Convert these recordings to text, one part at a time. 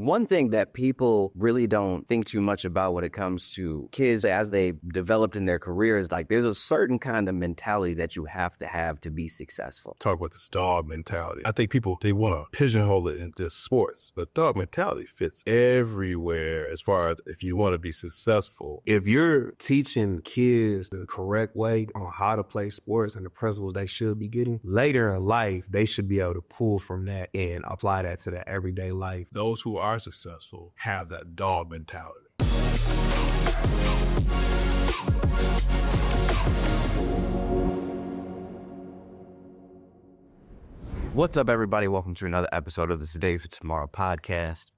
One thing that people really don't think too much about when it comes to kids as they developed in their careers, like there's a certain kind of mentality that you have to be successful. Talk about this dog mentality. I think people, they want to pigeonhole it into sports, but dog mentality fits everywhere as far as if you want to be successful. If you're teaching kids the correct way on how to play sports and the principles they should be getting, later in life, they should be able to pull from that and apply that to their everyday life. Those who are successful have that dog mentality. What's up, everybody? Welcome to another episode of the Today for Tomorrow podcast.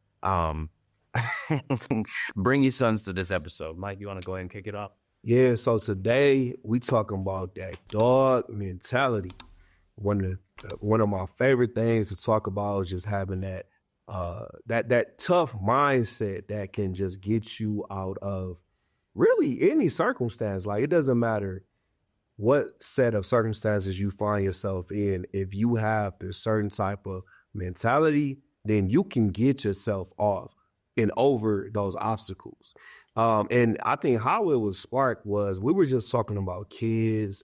Bring your sons to this episode. Mike, you want to go ahead and kick it off? Yeah, so today we talking about that dog mentality. One of my favorite things to talk about is just having that that tough mindset that can just get you out of really any circumstance. Like, it doesn't matter what set of circumstances you find yourself in. If you have this certain type of mentality, then you can get yourself off and over those obstacles. And I think how it was sparked was we were just talking about kids,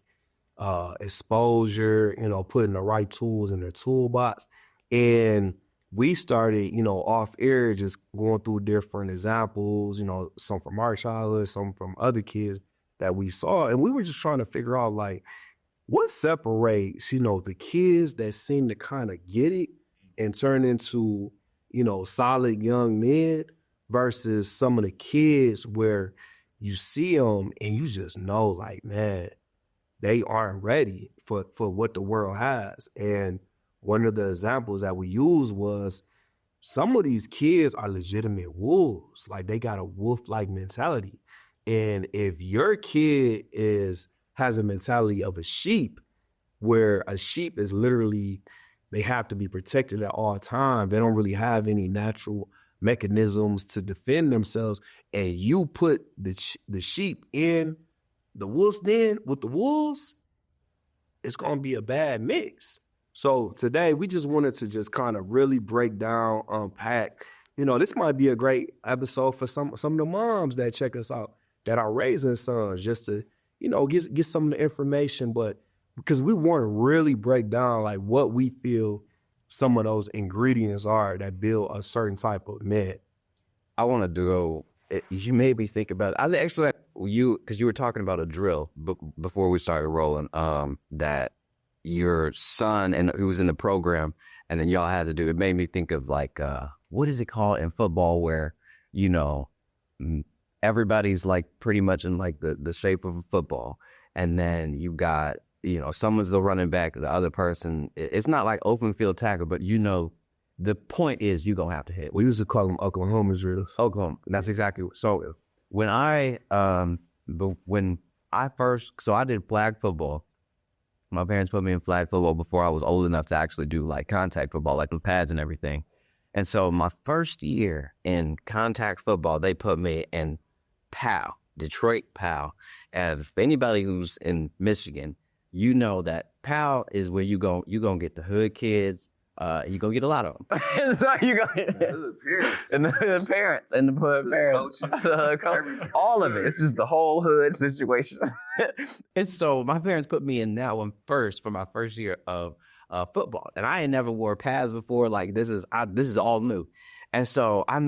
exposure, putting the right tools in their toolbox. And we started, off air, just going through different examples, some from our childhood, some from other kids that we saw. And we were just trying to figure out, like, what separates, the kids that seem to kind of get it and turn into, solid young men versus some of the kids where you see them and you just know, like, man, they aren't ready for what the world has. And one of the examples that we used was some of these kids are legitimate wolves. Like, they got a wolf-like mentality. And if your kid has a mentality of a sheep, where a sheep is literally, they have to be protected at all times. They don't really have any natural mechanisms to defend themselves. And you put the sheep in the wolf's den with the wolves, it's going to be a bad mix. So today we just wanted to just kind of really break down, unpack. This might be a great episode for some of the moms that check us out that are raising sons, just to, get some of the information, but because we want to really break down like what we feel some of those ingredients are that build a certain type of man. I wanted to go, you made me think about it. Because you were talking about a drill before we started rolling, that your son and who was in the program, and then y'all had to do, it made me think of like, what is it called in football where, everybody's like pretty much in like the shape of a football. And then you got, someone's the running back, the other person, it's not like open field tackle, but the point is you're going to have to hit. We used to call them Oklahoma drills. Oklahoma. That's exactly what. So when I did flag football. My parents put me in flag football before I was old enough to actually do like contact football, like with pads and everything. And so my first year in contact football, they put me in POW, Detroit POW. And if anybody who's in Michigan, you know that POW is where you're going to get the hood kids. You're going to get a lot of them. And so you're going to get the parents and the coaches, all of it. It's just the whole hood situation. And so my parents put me in that one first for my first year of football. And I ain't never wore pads before. Like, this is all new. And so I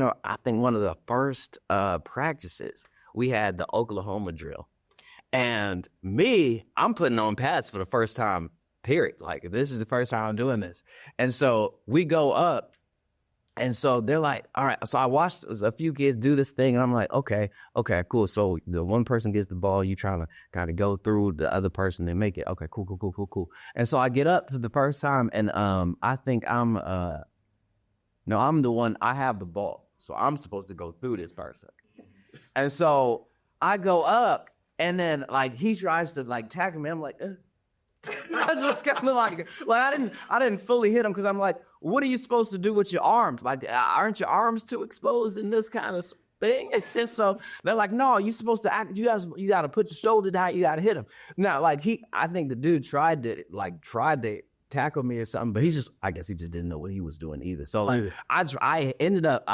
think one of the first practices, we had the Oklahoma drill. And I'm putting on pads for the first time, period. Like, this is the first time I'm doing this. And so we go up. And so they're like, all right. So I watched a few kids do this thing. And I'm like, okay, cool. So the one person gets the ball. You trying to kind of go through the other person and make it. Okay, cool. And so I get up for the first time. And I think I'm the one, I have the ball. So I'm supposed to go through this person. And so I go up. And then like he tries to like tackle me. I'm like, I just kind of like I didn't fully hit him because I'm like, what are you supposed to do with your arms? Like, aren't your arms too exposed in this kind of thing? It's just so they're like, no, you're supposed to act. You got to put your shoulder down. You got to hit him. Now, like I think the dude tried to tackle me or something, but I guess he just didn't know what he was doing either. So like, I ended up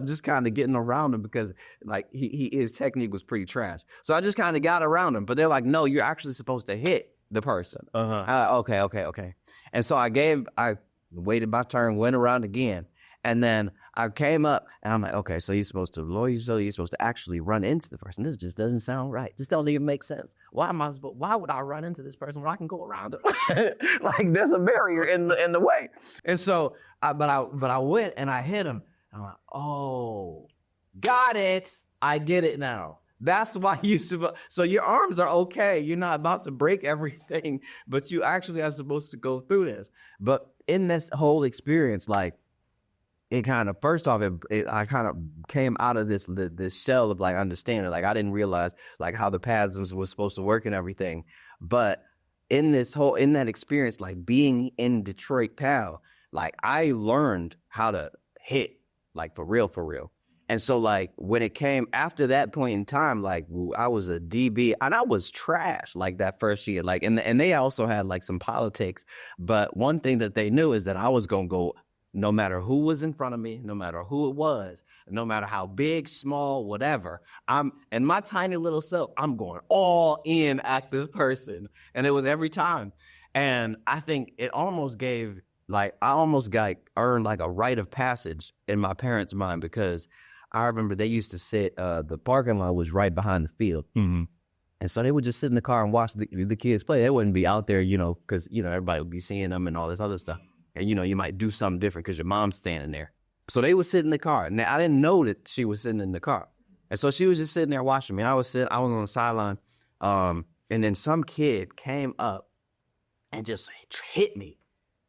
just kind of getting around him because like his technique was pretty trash. So I just kind of got around him, but they're like, no, you're actually supposed to hit the person. Okay. And so I waited my turn, went around again. And then I came up and I'm like, okay, so you're supposed to actually run into the person. This just doesn't sound right. This doesn't even make sense. Why would I run into this person when I can go around it? Like there's a barrier in the way. And so, but I went and I hit him. I'm like, oh, got it. I get it now. That's why so your arms are okay. You're not about to break everything, but you actually are supposed to go through this. But in this whole experience, like, it kind of, first off, I kind of came out of this shell of like understanding. Like I didn't realize like how the paths was supposed to work and everything. But in that experience, like being in Detroit PAL, like I learned how to hit like for real. And so like when it came after that point in time, like I was a DB and I was trash like that first year. Like and they also had like some politics. But one thing that they knew is that I was gonna go. No matter who was in front of me, no matter who it was, no matter how big, small, whatever, and my tiny little self, I'm going all in at this person. And it was every time. And I think it almost gave, like, I almost earned like a rite of passage in my parents' mind because I remember they used to sit, the parking lot was right behind the field. Mm-hmm. And so they would just sit in the car and watch the kids play. They wouldn't be out there, because, everybody would be seeing them and all this other stuff. And, you might do something different because your mom's standing there. So they would sit in the car. And I didn't know that she was sitting in the car. And so she was just sitting there watching me. I was on the sideline. And then some kid came up and just hit me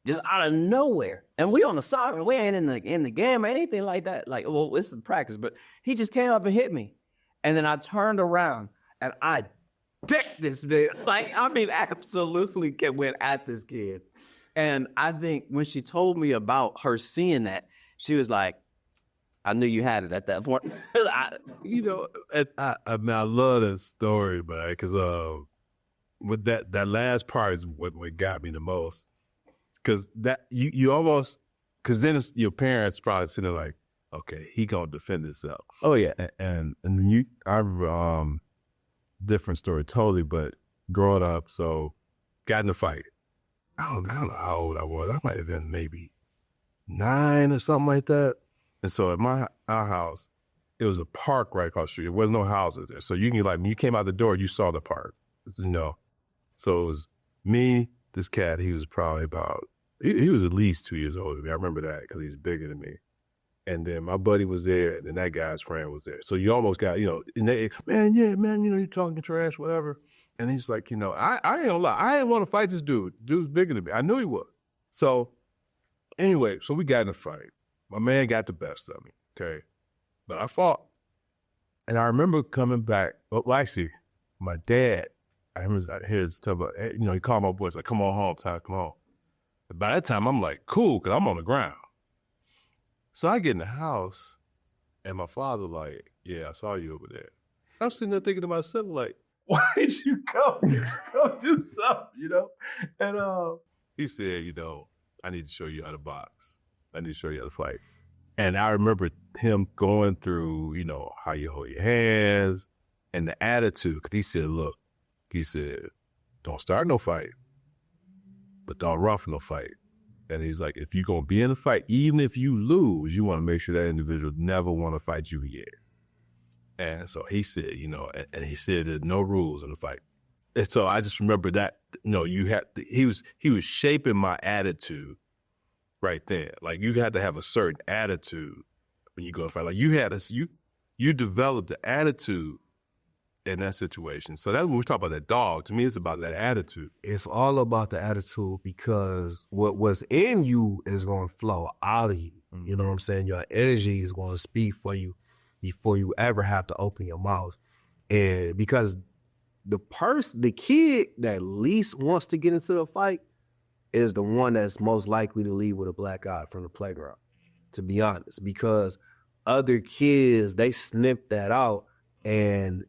just out of nowhere. And we on the sideline. We ain't in the game or anything like that. Like, well, this is practice. But he just came up and hit me. And then I turned around and I decked this man. Like, I mean, absolutely went at this kid. And I think when she told me about her seeing that, she was like, I knew you had it at that point. I love that story, man, because with that last part is what got me the most. Because that you almost, because then it's your parents probably sitting there like, okay, he gonna defend himself. Oh yeah, and different story totally, but growing up, so got in a fight. I don't know how old I was. I might have been maybe 9 or something like that. And so at our house, it was a park right across the street. There was no houses there. So you can, like, when you came out the door, you saw the park. So it was me, this cat, he was probably he was at least 2 years older than me. I remember that because he's bigger than me. And then my buddy was there, and then that guy's friend was there. So you almost got, and they, man, you're talking trash, whatever. And he's like, I ain't gonna lie. I didn't want to fight this dude. Dude's bigger than me. I knew he was. So anyway, so we got in a fight. My man got the best of me, okay? But I fought. And I remember coming back. Well, actually, my dad, I remember his talk about, he called my voice, like, come on home, Ty, come on. But by that time, I'm like, cool, because I'm on the ground. So I get in the house, and my father like, yeah, I saw you over there. I'm sitting there thinking to myself, like, why did you go do something, And he said, I need to show you how to box. I need to show you how to fight. And I remember him going through, how you hold your hands and the attitude. Because he said, don't start no fight, but don't run for no fight. And he's like, if you're going to be in a fight, even if you lose, you want to make sure that individual never want to fight you again. And so he said, and he said there's no rules in the fight. And so I just remember that, he was shaping my attitude right there. Like you had to have a certain attitude when you go to fight. Like you developed the attitude in that situation. So that's when we talk about that dog. To me, it's about that attitude. It's all about the attitude because what's in you is going to flow out of you. Mm-hmm. You know what I'm saying? Your energy is going to speak for you before you ever have to open your mouth. And because the kid that least wants to get into the fight is the one that's most likely to leave with a black eye from the playground, to be honest, because other kids, they snip that out. And,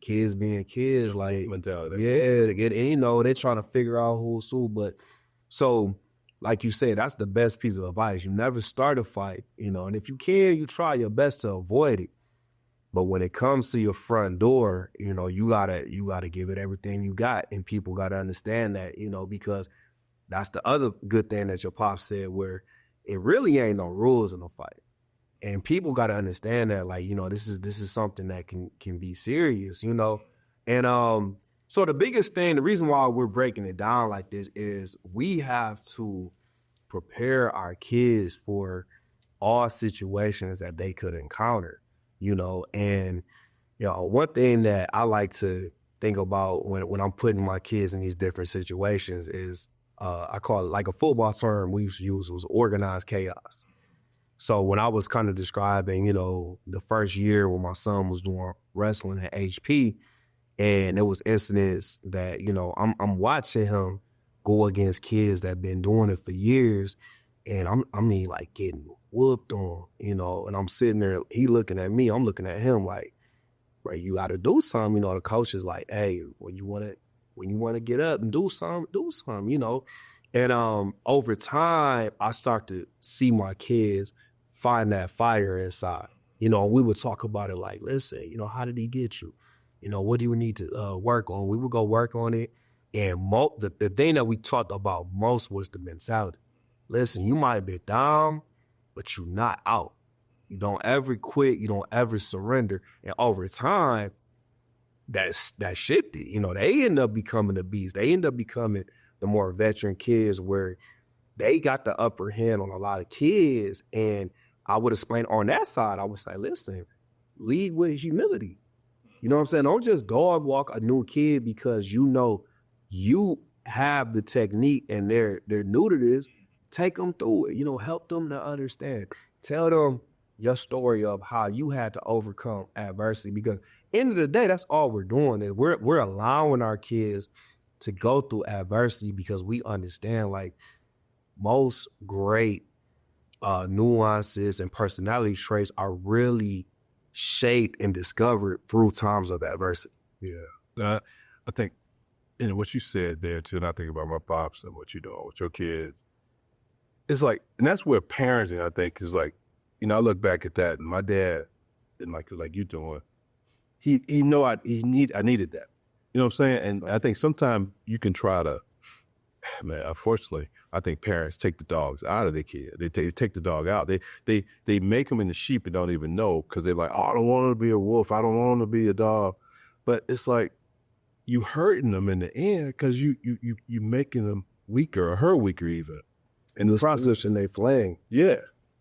kids being kids, like, mentality. Yeah, they're trying to figure out who's who. But So, like you said, that's the best piece of advice. You never start a fight, you know, and if you can, you try your best to avoid it. But when it comes to your front door, you know, you gotta give it everything you got, and people gotta understand that, you know, because that's the other good thing that your pop said, where it really ain't no rules in a fight. And people got to understand that, like, you know, this is something that can be serious, you know. And so the biggest thing, the reason why we're breaking it down like this is we have to prepare our kids for all situations that they could encounter, you know. And, you know, one thing that I like to think about when I'm putting my kids in these different situations is I call it, like, a football term we used to use was organized chaos. So when I was kind of describing, you know, the first year when my son was doing wrestling at HP, and there was incidents that, you know, I'm watching him go against kids that been doing it for years, and I mean, like, getting whooped on, you know, and I'm sitting there, he looking at me, I'm looking at him like, right, you got to do something. You know, the coach is like, hey, when you want to get up and do something, you know. And over time, I start to see my kids find that fire inside. You know, we would talk about it like, listen, you know, how did he get you? You know, what do you need to work on? We would go work on it. And the thing that we talked about most was the mentality. Listen, you might be down, but you're not out. You don't ever quit. You don't ever surrender. And over time, that shifted. You know, they end up becoming the beast. They end up becoming the more veteran kids where they got the upper hand on a lot of kids. And I would explain on that side, I would say, listen, lead with humility. You know what I'm saying? Don't just dog walk a new kid because you know you have the technique and they're new to this. Take them through it. You know, help them to understand. Tell them your story of how you had to overcome adversity, because end of the day, that's all we're doing is we're allowing our kids to go through adversity because we understand, like, most great nuances and personality traits are really shaped and discovered through times of adversity. Yeah. I think, you know, what you said there too, and I think about my pops and what you're doing with your kids. It's like, and that's where parenting, I think, is like, you know, I look back at that, and my dad, and like you doing, he know I needed that. You know what I'm saying? And I think sometimes you can try to, man, unfortunately, I think parents take the dogs out of their kid. They take the dog out. They make them into sheep and don't even know, because they're like, oh, I don't want him to be a wolf. I don't want him to be a dog. But it's like you hurting them in the end because you making them weaker, or her weaker even. In the process, and they flaying. Yeah.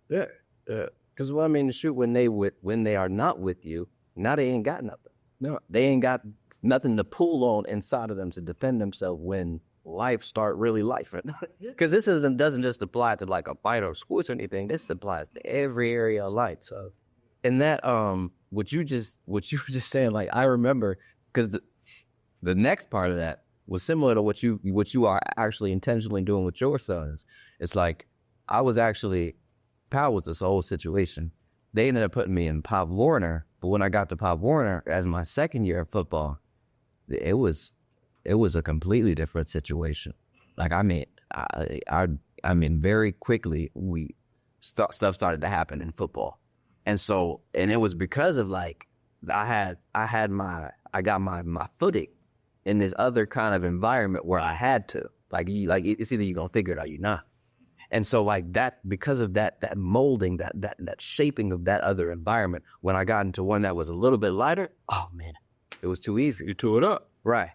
Because, well, I mean, shoot, when they are not with you, now they ain't got nothing. No, they ain't got nothing to pull on inside of them to defend themselves when life start really life. Because this doesn't just apply to like a fight or sports or anything. This applies to every area of life. So, and that what you were just saying, like, I remember, because the next part of that was similar to what you are actually intentionally doing with your sons. It's like, I was actually, Pal was this whole situation. They ended up putting me in Pop Warner, but when I got to Pop Warner as my second year of football, it was a completely different situation. Like, I mean, very quickly stuff started to happen in football, and it was because of, like, I got my footing in this other kind of environment where I had to, it's either you're gonna figure it out or you're not. And so, like, that, because of that molding, that shaping of that other environment, when I got into one that was a little bit lighter, oh man, it was too easy. You tore it up. Right.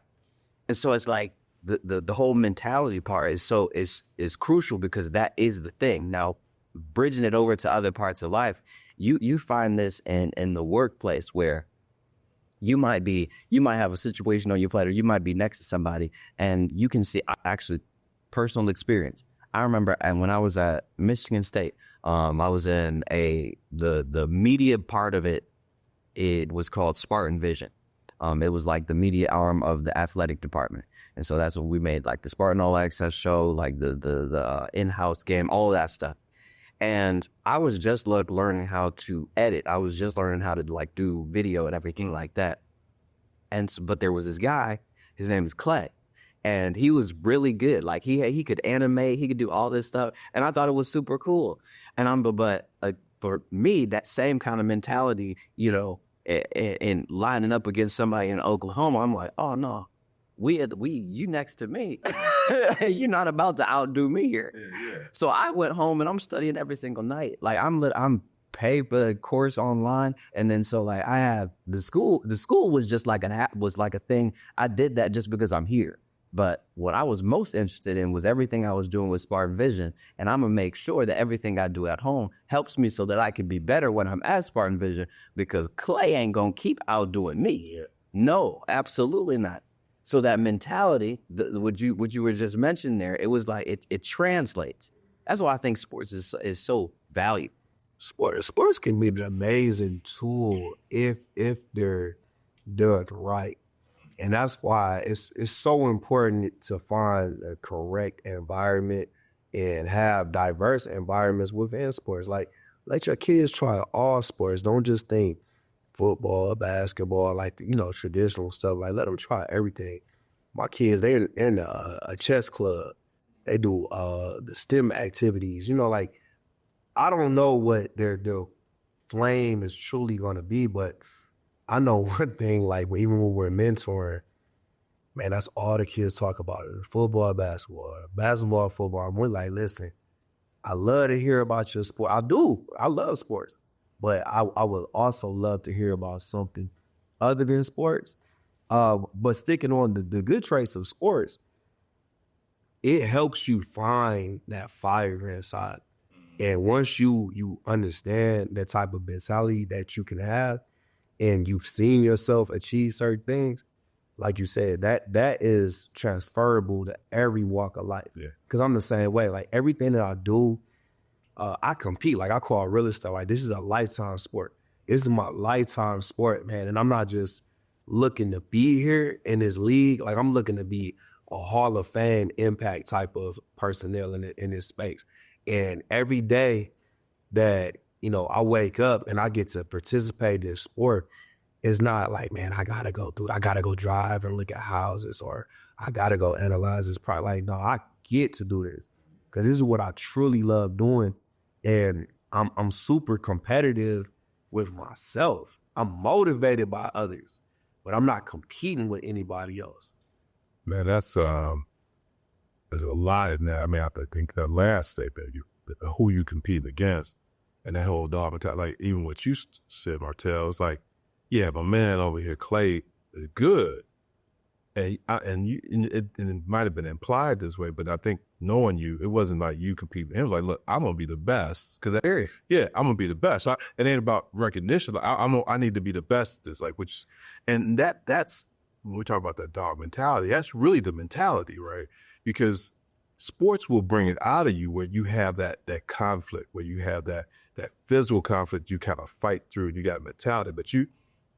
And so it's like the whole mentality part is crucial, because that is the thing. Now, bridging it over to other parts of life, you find this in the workplace, where you might have a situation on your plate, or you might be next to somebody, and you can see, actually, personal experience. I remember, and when I was at Michigan State, I was in the media part of it. It was called Spartan Vision. It was like the media arm of the athletic department, and so that's what we made, like the Spartan All Access show, like the in-house game, all of that stuff. And I was just learning how to edit. I was just learning how to, like, do video and everything like that. But there was this guy. His name is Clay. and he was really good. Like he could animate, he could do all this stuff, and I thought it was super cool. And but for me, that same kind of mentality, you know, and lining up against somebody in Oklahoma, I'm like, oh no, you next to me, you're not about to outdo me here. Yeah. So I went home and I'm studying every single night. Like I'm paid for the course online, and then so like I have the school. The school was just like a thing. I did that just because I'm here. But what I was most interested in was everything I was doing with Spartan Vision. And I'm going to make sure that everything I do at home helps me so that I can be better when I'm at Spartan Vision, because Clay ain't going to keep outdoing me. Yeah. No, absolutely not. So that mentality, what you were just mentioning there, it was like it translates. That's why I think sports is so valuable. Sports can be an amazing tool if they're done right. And that's why it's so important to find a correct environment and have diverse environments within sports. Like, let your kids try all sports. Don't just think football, basketball, like, you know, traditional stuff. Like, let them try everything. My kids, they're in a chess club. They do the STEM activities. You know, like, I don't know what their flame is truly going to be, but I know one thing, like, even when we're mentoring, man, that's all the kids talk about. Football, basketball, football. And we're like, listen, I love to hear about your sport. I do. I love sports. But I would also love to hear about something other than sports. But sticking on the good traits of sports, it helps you find that fire inside. And once you understand that type of mentality that you can have, and you've seen yourself achieve certain things, like you said, that is transferable to every walk of life. Yeah. Because I'm the same way. Like, everything that I do, I compete. Like, I call real estate, like, this is a lifetime sport. This is my lifetime sport, man. And I'm not just looking to be here in this league. Like, I'm looking to be a Hall of Fame impact type of personnel in this space. And every day that, you know, I wake up and I get to participate in this sport, it's not like, man, I gotta go drive and look at houses, or I gotta go analyze this product. Like, no, I get to do this because this is what I truly love doing. And I'm super competitive with myself. I'm motivated by others, but I'm not competing with anybody else. Man, that's there's a lot in that. I mean, I think the last statement, who you compete against, and that whole dog mentality, like even what you said, Martell, it's like, yeah, my man over here, Clay, is good. And it might have been implied this way, but I think knowing you, it wasn't like you competing. It was like, look, I'm going to be the best. I'm going to be the best. It ain't about recognition. Like, I need to be the best. It's like, and that's, when we talk about that dog mentality, that's really the mentality, right? Because sports will bring it out of you where you have that conflict, where you have that physical conflict you kind of fight through, and you got mentality, but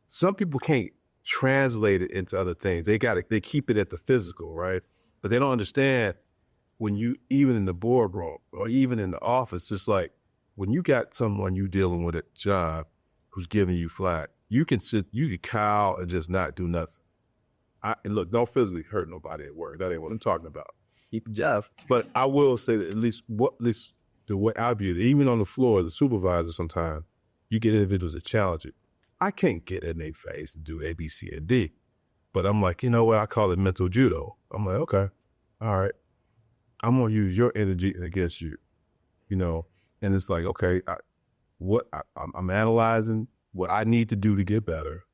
some people can't translate it into other things. They keep it at the physical, right? But they don't understand when you, even in the boardroom or even in the office, it's like when you got someone you dealing with at the job who's giving you flack, you can cow and just not do nothing. And look, don't physically hurt nobody at work. That ain't what I'm talking about. Keep your job. But I will say that at least the way I view it, even on the floor, the supervisor sometimes, you get individuals that challenge it. I can't get in their face and do A, B, C, and D. But I'm like, you know what? I call it mental judo. I'm like, okay, all right. I'm going to use your energy against you, you know? And it's like, okay, I'm analyzing what I need to do to get better,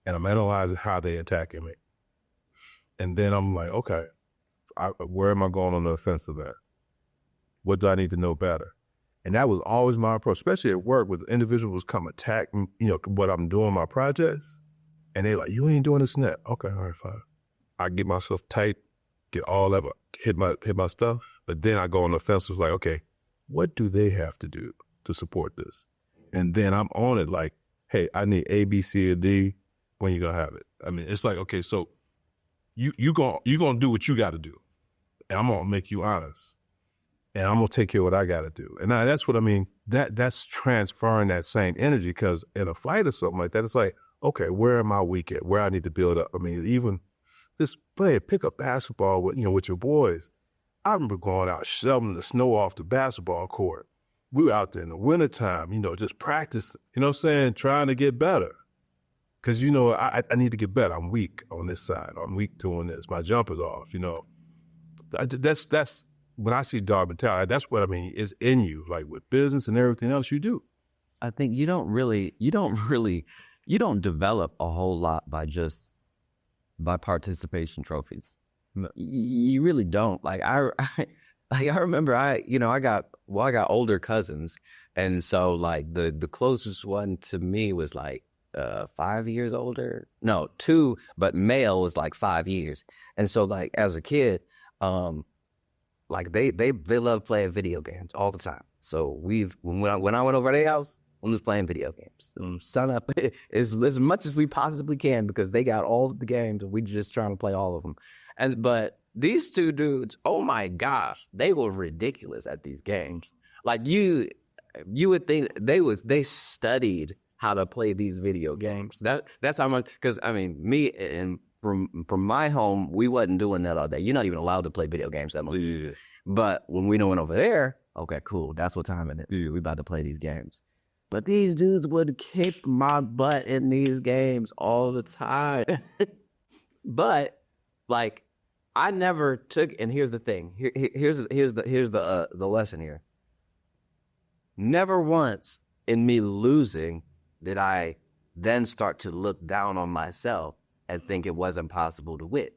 and I'm analyzing how they attacking me. And then I'm like, okay, where am I going on the offensive at? What do I need to know better? And that was always my approach, especially at work, with individuals come attack me, you know, what I'm doing, my projects. And they're like, you ain't doing this and that. Okay, all right, fine. I get myself tight, get all that, hit my stuff. But then I go on the offensive, like, okay, what do they have to do to support this? And then I'm on it like, hey, I need A, B, C, and D. When you gonna have it? I mean, it's like, okay, so you gonna do what you got to do, and I'm gonna make you honest. And I'm going to take care of what I got to do. And that's what I mean. That's transferring that same energy, because in a fight or something like that, it's like, okay, where am I weak at? Where I need to build up? I mean, even this play pickup basketball with your boys. I remember going out shoveling the snow off the basketball court. We were out there in the wintertime, just practicing, trying to get better. Because, I need to get better. I'm weak on this side. I'm weak doing this. My jumper's off, That's when I see dog mentality, that's what I mean, is in you, like with business and everything else you do. I think you don't develop a whole lot by participation trophies. You really don't. Like I remember I got older cousins, and so like the closest one to me was like 5 years older. No, 2, but male was like 5 years. And so like as a kid, like they love playing video games all the time. So when I went over to their house, we was playing video games. Sun up as much as we possibly can because they got all of the games and we just trying to play all of them. But these two dudes, oh my gosh, they were ridiculous at these games. Like you would think they studied how to play these video games. That's how much, because I mean, me and from my home, we wasn't doing that all day. You're not even allowed to play video games that much. Yeah. But when we went over there, okay, cool, that's what time it is. Yeah. We about to play these games. But these dudes would kick my butt in these games all the time. But like, I never took. And here's the thing. Here's the lesson here. Never once in me losing did I then start to look down on myself and think it wasn't possible to win.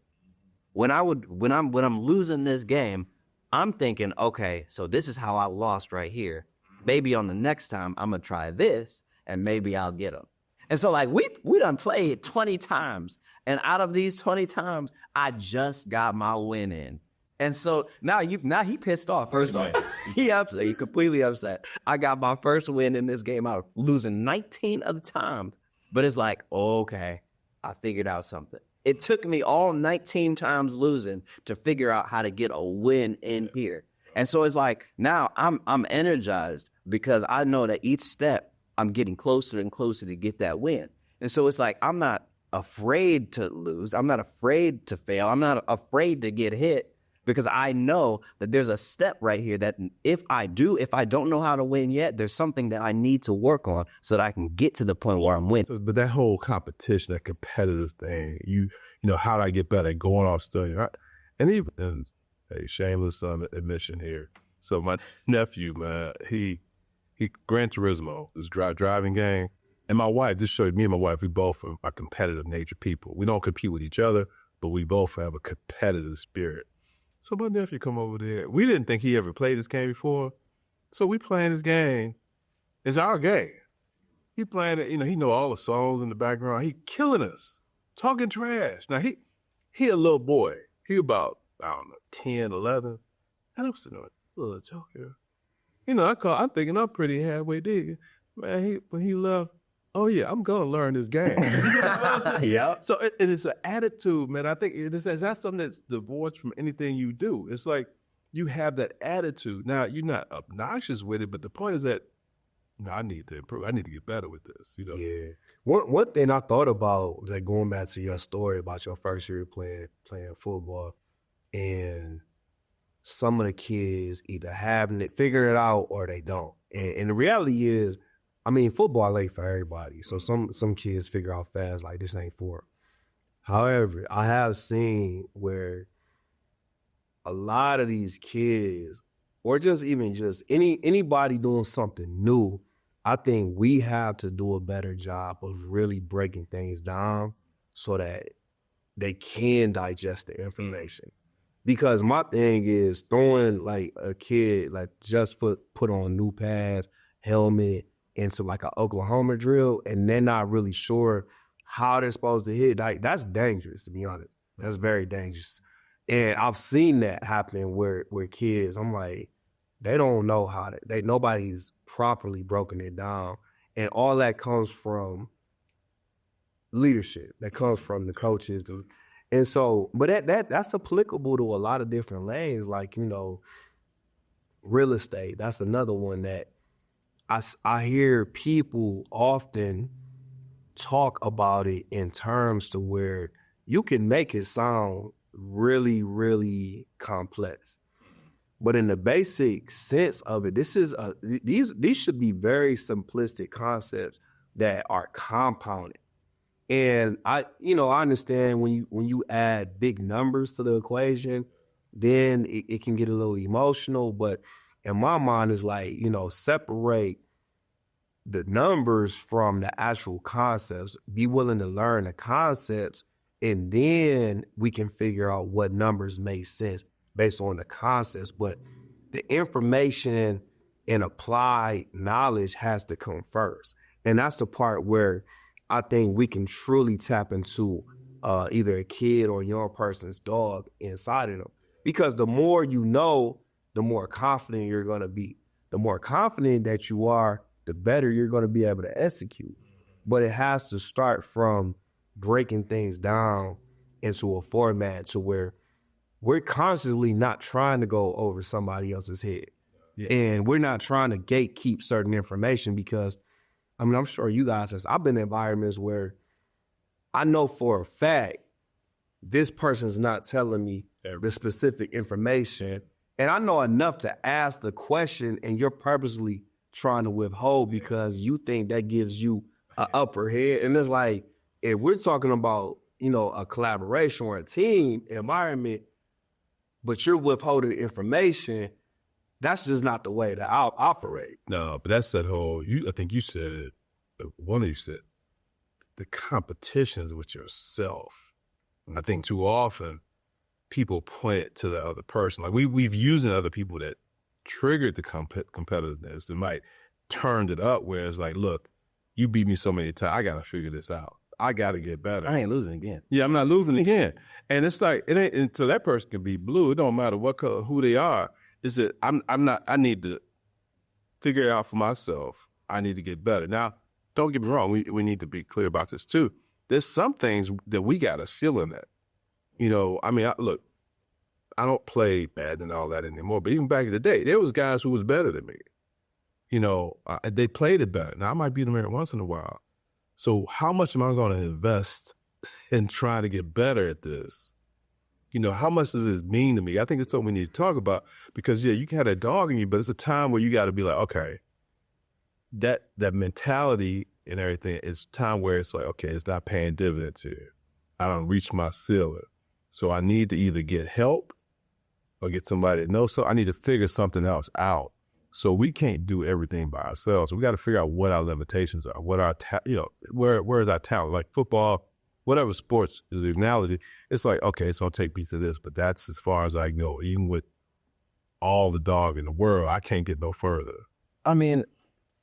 When I'm losing this game, I'm thinking, okay, so this is how I lost right here. Maybe on the next time I'm gonna try this, and maybe I'll get them. And so like we done played 20 times, and out of these 20 times, I just got my win in. And so now he pissed off. First off, he upset. He completely upset. I got my first win in this game. I was losing 19 other times, but it's like, okay, I figured out something. It took me all 19 times losing to figure out how to get a win in here. And so it's like now I'm energized because I know that each step I'm getting closer and closer to get that win. And so it's like I'm not afraid to lose. I'm not afraid to fail. I'm not afraid to get hit because I know that there's a step right here that if I don't know how to win yet, there's something that I need to work on so that I can get to the point where I'm winning. But that whole competition, that competitive thing, you know, how do I get better at going off studying? Right? And even a shameless admission here. So my nephew, man, he Gran Turismo, this driving game. And my wife, this showed me and my wife, we both are competitive nature people. We don't compete with each other, but we both have a competitive spirit. So my nephew come over there. We didn't think he ever played this game before. So we playing this game. It's our game. He playing it, you know, he know all the songs in the background. He killing us, talking trash. Now he a little boy. He about, I don't know, 10, 11. And I'm sitting there, little joker. You know, I'm thinking I'm pretty halfway there. Man, when he left, oh yeah, I'm gonna learn this game. Yeah. So it's an attitude, man. I think that's something that's divorced from anything you do. It's like you have that attitude. Now you're not obnoxious with it, but the point is that I need to improve. I need to get better with this. You know. Yeah. One thing I thought about, like going back to your story about your first year playing football, and some of the kids either figure it out or they don't. And the reality is, I mean, football ain't for everybody. So some kids figure out fast, like, this ain't for them. However, I have seen where a lot of these kids, or just anybody doing something new, I think we have to do a better job of really breaking things down so that they can digest the information. Because my thing is throwing like a kid, like just put on new pads, helmet, into like an Oklahoma drill, and they're not really sure how they're supposed to hit. Like, that's dangerous, to be honest. That's very dangerous. And I've seen that happen where kids, I'm like, they don't know how to, nobody's properly broken it down. And all that comes from leadership. That comes from the coaches. And so, but that's applicable to a lot of different lanes. Like, you know, real estate, that's another one that I hear people often talk about it in terms to where you can make it sound really, really complex. But in the basic sense of it, these should be very simplistic concepts that are compounded. And I understand when you add big numbers to the equation, then it can get a little emotional. But in my mind, it's like, separate the numbers from the actual concepts, be willing to learn the concepts, and then we can figure out what numbers make sense based on the concepts. But the information and applied knowledge has to come first. And that's the part where I think we can truly tap into either a kid or a young person's dog inside of them. Because the more you know, the more confident you're going to be. The more confident that you are, the better you're going to be able to execute. But it has to start from breaking things down into a format to where we're constantly not trying to go over somebody else's head. Yeah. And we're not trying to gatekeep certain information because, I'm sure you guys, I've been in environments where I know for a fact this person's not telling me the specific information. And I know enough to ask the question, and you're purposely trying to withhold because you think that gives you an upper head. And it's like, if we're talking about, a collaboration or a team environment, but you're withholding information, that's just not the way that I'll operate. No, but that's that whole, I think you said it, one of you said, the competitions with yourself. I think too often people point it to the other person. Like we've used other people that triggered the competitiveness that might turned it up where it's like, look, you beat me so many times, I got to figure this out. I got to get better. I ain't losing again. Yeah, I'm not losing again. And it's like, it ain't, and so that person can be blue. It don't matter what color, who they are. Is it, I need to figure it out for myself. I need to get better. Now, don't get me wrong. We need to be clear about this too. There's some things that we got a ceiling at. Look, I don't play bad and all that anymore, but even back in the day, there was guys who was better than me. They played it better. Now, I might beat them every once in a while. So how much am I going to invest in trying to get better at this? How much does this mean to me? I think it's something we need to talk about because, yeah, you can have that dog in you, but it's a time where you got to be like, okay, that mentality and everything is time where it's like, okay, it's not paying dividends here. I don't reach my ceiling. So I need to either get help or get somebody to know. So I need to figure something else out. So we can't do everything by ourselves. We got to figure out what our limitations are, what our, where is our talent? Like football, whatever sports is the analogy. It's like, okay, it's going to take a piece of this, but that's as far as I can go. Even with all the dog in the world, I can't get no further.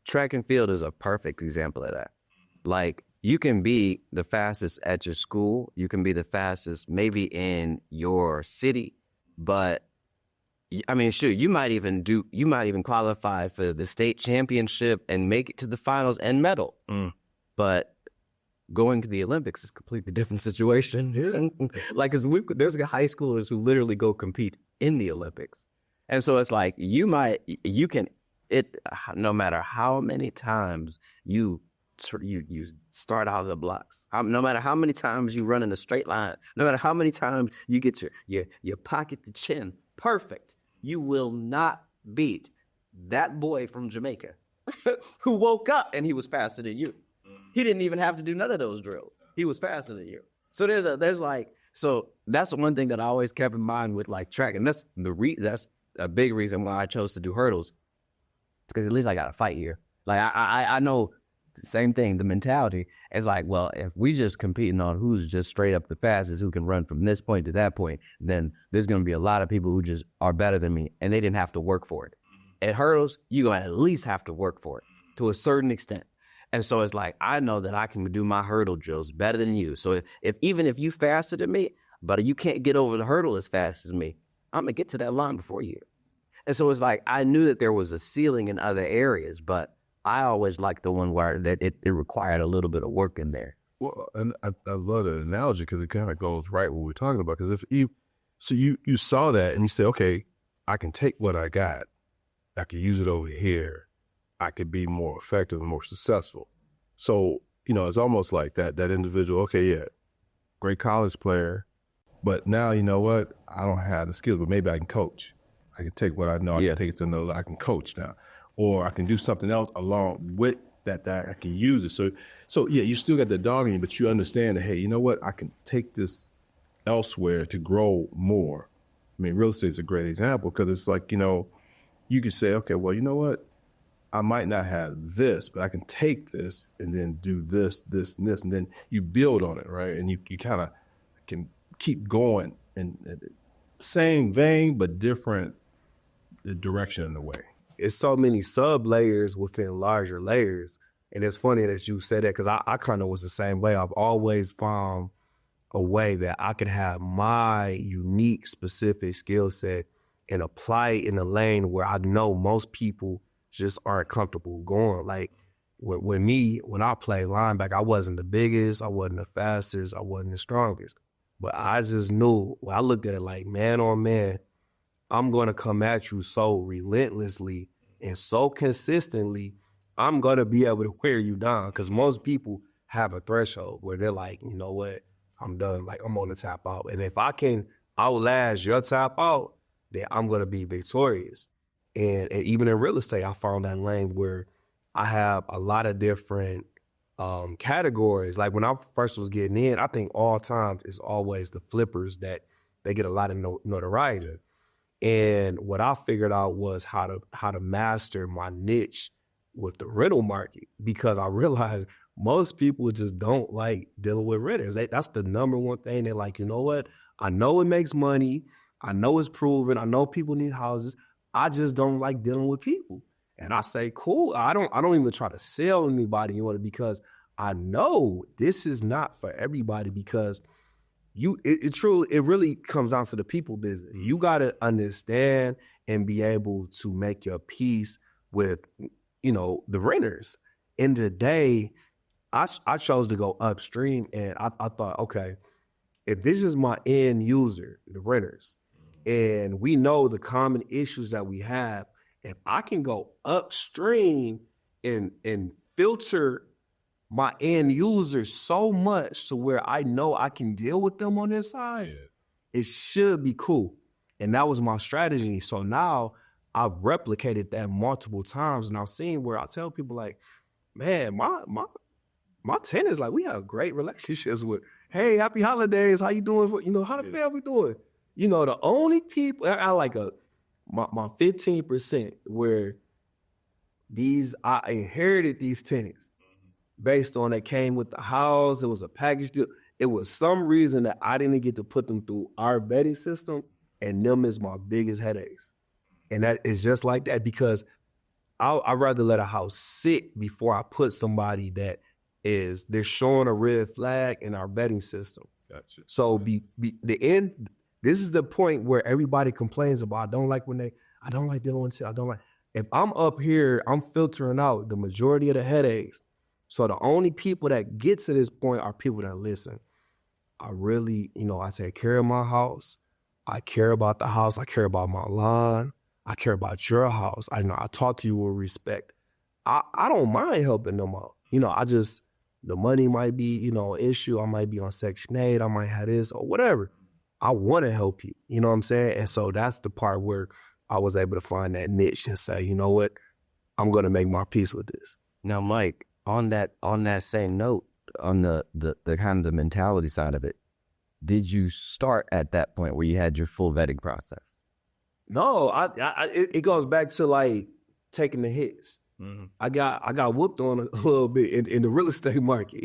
Track and field is a perfect example of that. Like, you can be the fastest at your school. You can be the fastest maybe in your city, but sure, you might even qualify for the state championship and make it to the finals and medal. But going to the Olympics is a completely different situation. Like, there's high schoolers who literally go compete in the Olympics. And so it's like, no matter how many times you start out of the blocks, no matter how many times you run in a straight line, no matter how many times you get your pocket to chin perfect, you will not beat that boy from Jamaica who woke up and he was faster than you. He didn't even have to do none of those drills. He was faster than you. So that's the one thing that I always kept in mind with like track, and that's a big reason why I chose to do hurdles. It's because at least I got to fight here. Like I know the same thing. The mentality is like, well, if we just competing on who's just straight up the fastest, who can run from this point to that point, then there's going to be a lot of people who just are better than me, and they didn't have to work for it. At hurdles, you're going to at least have to work for it to a certain extent. And so it's like, I know that I can do my hurdle drills better than you. So even if you faster than me, but you can't get over the hurdle as fast as me, I'm going to get to that line before you. And so it's like, I knew that there was a ceiling in other areas, but I always liked the one where it required a little bit of work in there. Well, and I love the analogy because it kind of goes right what we're talking about. Because if you saw that and you say, okay, I can take what I got, I can use it over here, I could be more effective and more successful. So, it's almost like that individual, okay, yeah, great college player, but now you know what? I don't have the skills, but maybe I can coach. I can take what I know, I can take it to another level. I can coach now. Or I can do something else along with that I can use it. So yeah, you still got the dog in you, but you understand that, hey, you know what? I can take this elsewhere to grow more. I mean, real estate is a great example because it's like, you know, you could say, okay, well, you know what? I might not have this, but I can take this and then do this, this, and this, and then you build on it, right? And you kind of can keep going in same vein, but different direction in the way. It's so many sub layers within larger layers. And it's funny that you said that because I kind of was the same way. I've always found a way that I could have my unique, specific skill set and apply it in a lane where I know most people just aren't comfortable going. Like when I played linebacker, I wasn't the biggest, I wasn't the fastest, I wasn't the strongest. But I just knew, when I looked at it like man on man, I'm going to come at you so relentlessly and so consistently, I'm going to be able to wear you down. Because most people have a threshold where they're like, you know what, I'm done. Like, I'm on the tap out. And if I can outlast your tap out, then I'm going to be victorious. And even in real estate, I found that lane where I have a lot of different categories. Like when I first was getting in, I think all times it's always the flippers that they get a lot of notoriety. And what I figured out was how to master my niche with the rental market, because I realized most people just don't like dealing with renters. That's the number one thing. They're like, you know what? I know it makes money. I know it's proven. I know people need houses. I just don't like dealing with people. And I say, cool. I don't even try to sell anybody on it because I know this is not for everybody, because it really comes down to the people business. You got to understand and be able to make your peace with, you know, the renters. End of the day, I chose to go upstream, and I thought, okay, if this is my end user, the renters, and we know the common issues that we have, if I can go upstream and filter my end users so much to where I know I can deal with them on this side, it should be cool. And that was my strategy. So now I've replicated that multiple times, and I've seen where I tell people like, man, my tenants, like, we have great relationships with, hey, happy holidays, how you doing? You know, how the family doing? You know, the only people, I like my 15% where I inherited these tenants based on that came with the house. It was a package deal. It was some reason that I didn't get to put them through our vetting system, and them is my biggest headaches. And that is just like that, because I'd rather let a house sit before I put somebody that they're showing a red flag in our vetting system. Gotcha. So this is the point where everybody complains about, I don't like dealing with it. If I'm up here, I'm filtering out the majority of the headaches. So the only people that get to this point are people that listen. I really, I take care of my house. I care about the house. I care about my lawn. I care about your house. I talk to you with respect. I don't mind helping them out. The money might be, an issue. I might be on Section 8. I might have this or whatever. I want to help you. You know what I'm saying? And so that's the part where I was able to find that niche and say, you know what? I'm going to make my peace with this. Now, Mike, on that same note, on the kind of the mentality side of it, did you start at that point where you had your full vetting process? No, it goes back to like taking the hits. Mm-hmm. I got whooped on a little bit in the real estate market.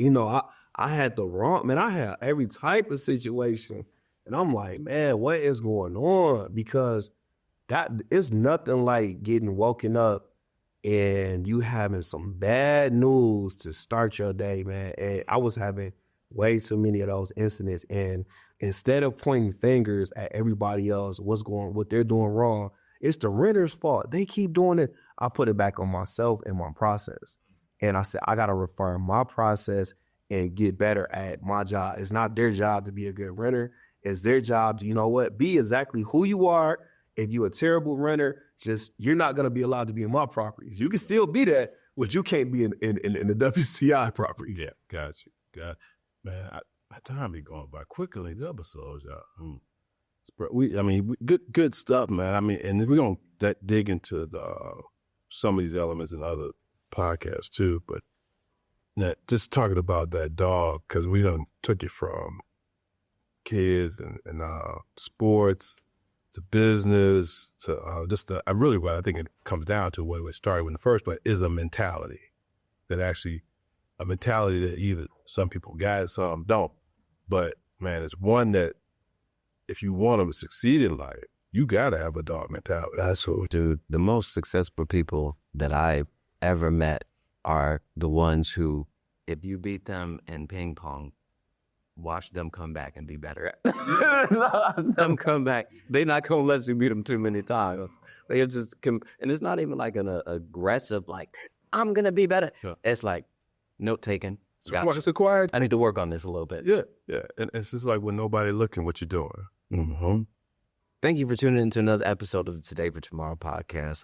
I had I had every type of situation. And I'm like, man, what is going on? Because it's nothing like getting woken up and you having some bad news to start your day, man. And I was having way too many of those incidents. And instead of pointing fingers at everybody else, what they're doing wrong, it's the renter's fault. They keep doing it. I put it back on myself and my process. And I said, I got to refine my process and get better at my job. It's not their job to be a good renter. It's their job to, be exactly who you are. If you're a terrible renter, you're not going to be allowed to be in my properties. You can still be that, but you can't be in the WCI property. Yeah, got you. Man, My time be going by quickly. The episodes, y'all. Good stuff, man. I mean, and we're gonna dig into some of these elements in other podcasts too. But just talking about that dog, because we done took it from kids and sports to business to I really what I think it comes down to what it started in the first place is a mentality a mentality that either some people got, some don't. But man, it's one that if you want to succeed in life, you gotta have a dog mentality. That's what, Dude, the most successful people that I've ever met are the ones who, if you beat them in ping pong, watch them come back and be better at watch them come back. They're not going to let you beat them too many times. They just and it's not even like an aggressive, like, I'm going to be better. Yeah. It's like, note taken. It's acquired. I need to work on this a little bit. Yeah. And it's just like when nobody looking what you're doing. Mm-hmm. Thank you for tuning into another episode of the Today for Tomorrow podcast.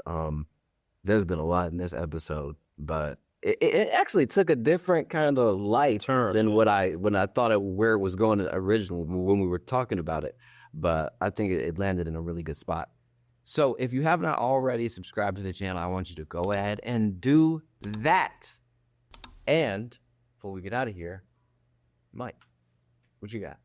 There's been a lot in this episode, but it actually took a different kind of light turn than when I thought where it was going originally when we were talking about it. But I think it landed in a really good spot. So if you have not already subscribed to the channel, I want you to go ahead and do that. And before we get out of here, Mike, what you got?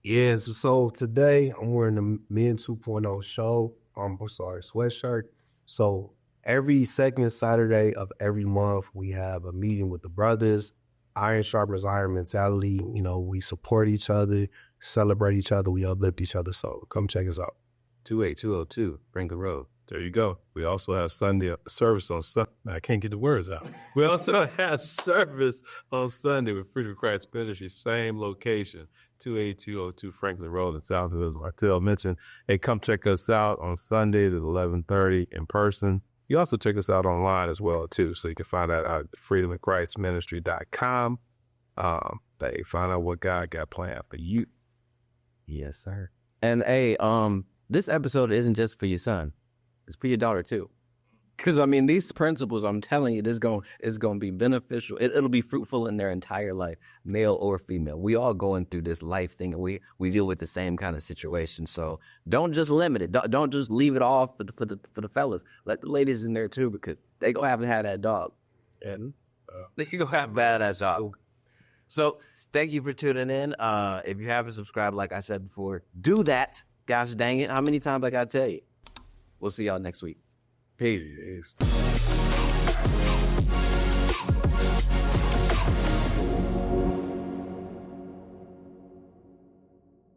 Yeah, so today I'm wearing the Men 2.0 show, sweatshirt. So every second Saturday of every month, we have a meeting with the brothers, iron sharpens iron mentality. You know, we support each other, celebrate each other, we uplift each other. So come check us out. 28202 Franklin Road. There you go. We also have Sunday service on Sunday. I can't get the words out. We also have service on Sunday with Freedom Christ Ministry, same location, 28202 Franklin Road in South Hills. Martell mentioned, hey, come check us out on Sundays at 11:30 in person. You also check us out online as well, too. So you can find that out at freedomandchristministry.com. Find out what God got planned for you. Yes, sir. And hey, this episode isn't just for your son. It's for your daughter too. Because I mean, these principles, I'm telling you, is going to be beneficial. It'll be fruitful in their entire life, male or female. We all going through this life thing, and we deal with the same kind of situation. So don't just limit it. Don't just leave it all for the fellas. Let the ladies in there too, because they gonna have to have that dog, and they gonna have badass dog. So thank you for tuning in. If you haven't subscribed, like I said before, do that. Gosh dang it! How many times I gotta tell you? We'll see y'all next week. Peace.